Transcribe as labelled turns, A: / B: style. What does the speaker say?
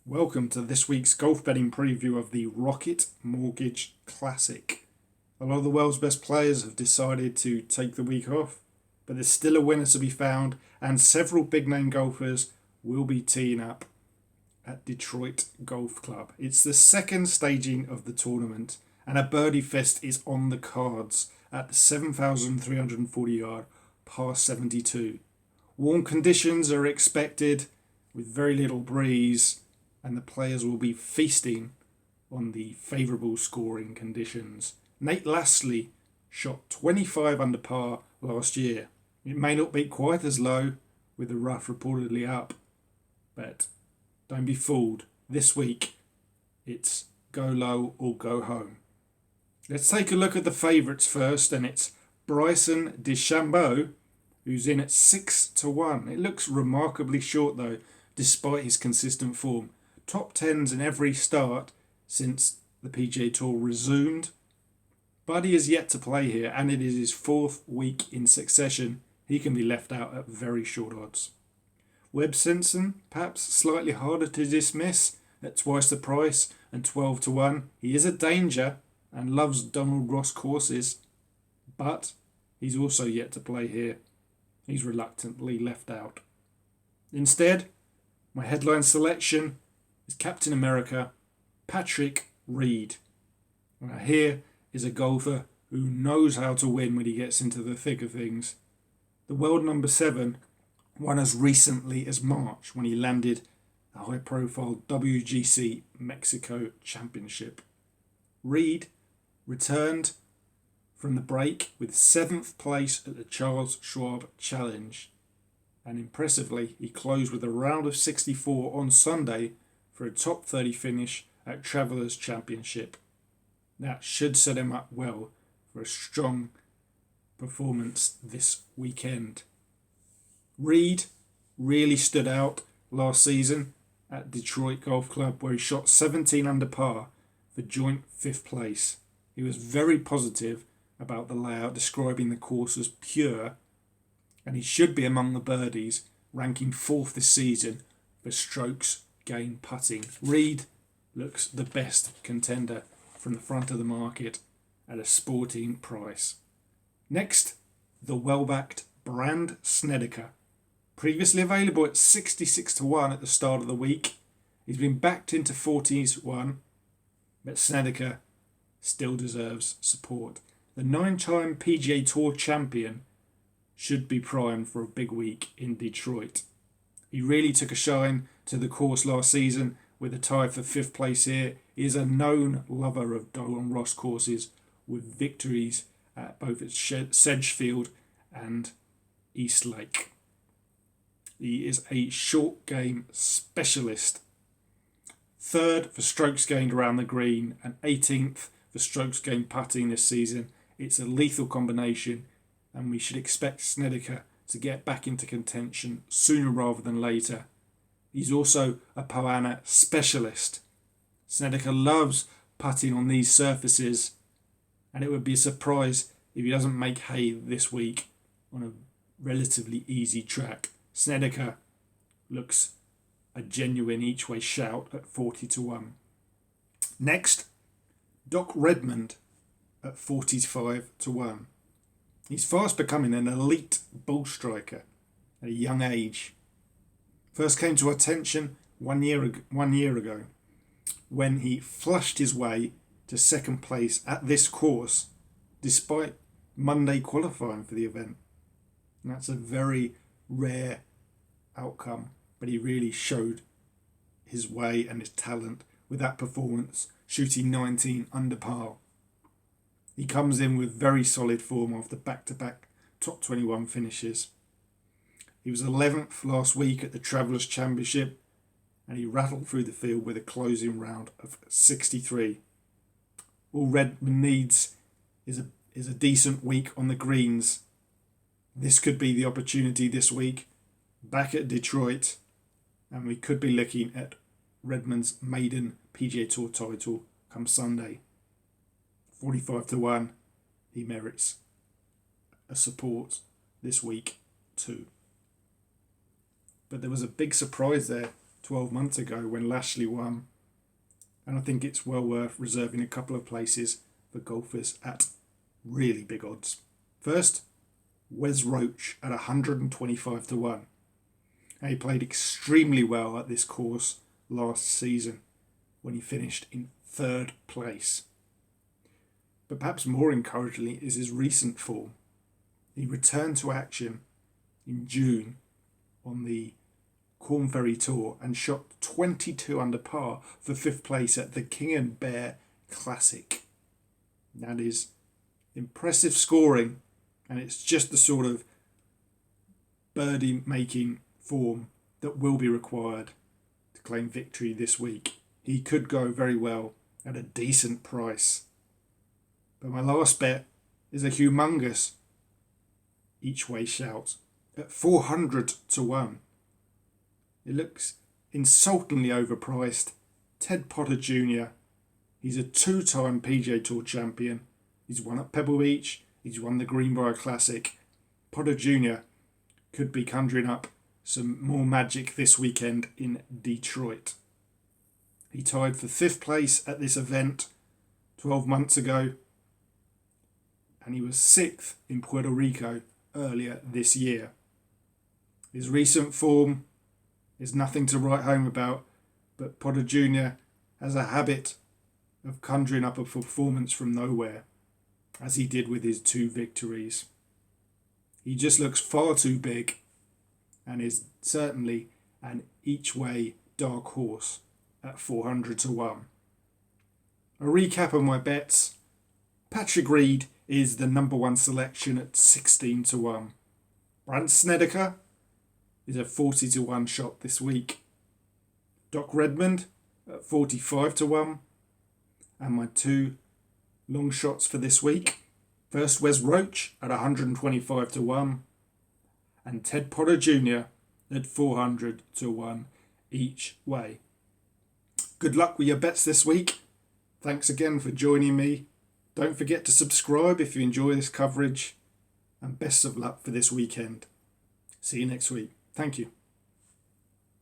A: Welcome to this week's golf betting preview of the Rocket Mortgage Classic. A lot of the world's best players have decided to take the week off, but there's still a winner to be found, and several big name golfers will be teeing up at Detroit Golf Club. It's the second staging of the tournament, and a birdie fest is on the cards at the 7,340 yard par 72. Warm conditions are expected with very little breeze, and the players will be feasting on the favourable scoring conditions. Nate Lashley shot 25 under par last year. It may not be quite as low, with the rough reportedly up, but don't be fooled. This week, it's go low or go home. Let's take a look at the favourites first, and it's Bryson DeChambeau, who's in at 6-1. It looks remarkably short though, despite his consistent form. Top 10s in every start since the PGA Tour resumed. But he is yet to play here, and it is his fourth week in succession. He can be left out at very short odds. Webb Simpson, perhaps slightly harder to dismiss at twice the price and 12-1. He is a danger and loves Donald Ross courses, but he's also yet to play here. He's reluctantly left out. Instead, my headline selection is Captain America, Patrick Reed. Now here is a golfer who knows how to win when he gets into the thick of things. The world number 7 won as recently as March when he landed the high-profile WGC Mexico Championship. Reed returned from the break with 7th place at the Charles Schwab Challenge, and impressively he closed with a round of 64 on Sunday for a top 30 finish at Travelers Championship. That should set him up well for a strong performance this weekend. Reed really stood out last season at Detroit Golf Club, where he shot 17 under par for joint 5th place. He was very positive about the layout, describing the course as pure, and he should be among the birdies, ranking 4th this season for strokes gained putting. Reed looks the best contender from the front of the market at a sporting price. Next, the well-backed Brand Snedeker. Previously available at 66-1 at the start of the week. He's been backed into 40-1, but Snedeker still deserves support. The 9-time PGA Tour champion should be primed for a big week in Detroit. He really took a shine to the course last season with a tie for 5th place here. He is a known lover of Donald Ross courses, with victories at both at Sedgefield and East Lake. He is a short game specialist. 3rd for strokes gained around the green and 18th for strokes gained putting this season. It's a lethal combination, and we should expect Snedeker to get back into contention sooner rather than later. He's also a Poana specialist. Snedeker loves putting on these surfaces, and it would be a surprise if he doesn't make hay this week on a relatively easy track. Snedeker looks a genuine each-way shout at 40-1. Next, Doc Redmond at 45-1. He's fast becoming an elite ball striker at a young age. First came to attention 1 year ago when he flushed his way to 2nd place at this course despite Monday qualifying for the event. And that's a very rare outcome, but he really showed his way and his talent with that performance, shooting 19 under par. He comes in with very solid form after back-to-back top 21 finishes. He was 11th last week at the Travelers Championship, and he rattled through the field with a closing round of 63. All Redmond needs is a decent week on the greens. This could be the opportunity this week, back at Detroit, and we could be looking at Redmond's maiden PGA Tour title come Sunday. 45-1, he merits a support this week too. But there was a big surprise there 12 months ago when Lashley won. And I think it's well worth reserving a couple of places for golfers at really big odds. First, Wes Roach at 125 to 1. And he played extremely well at this course last season when he finished in third place. But perhaps more encouragingly is his recent form. He returned to action in June on the Corn Ferry Tour and shot 22 under par for fifth place at the King and Bear Classic. That is impressive scoring, and it's just the sort of birdie making form that will be required to claim victory this week. He could go very well at a decent price. But my last bet is a humongous each way shout at 400 to 1. It looks insultingly overpriced. Ted Potter Jr. He's a two-time PGA Tour champion. He's won at Pebble Beach. He's won the Greenbrier Classic. Potter Jr. could be conjuring up some more magic this weekend in Detroit. He tied for fifth place at this event 12 months ago, and he was sixth in Puerto Rico earlier this year. His recent form is nothing to write home about, but Potter Jr. has a habit of conjuring up a performance from nowhere, as he did with his two victories. He just looks far too big and is certainly an each-way dark horse at 400 to 1. A recap of my bets. Patrick Reed is the number one selection at 16 to 1. Brandt Snedeker is a 40 to 1 shot this week. Doc Redmond at 45 to 1. And my two long shots for this week. First, Wes Roach at 125 to 1. And Ted Potter Jr. at 400 to 1 each way. Good luck with your bets this week. Thanks again for joining me. Don't forget to subscribe if you enjoy this coverage. And best of luck for this weekend. See you next week. Thank you.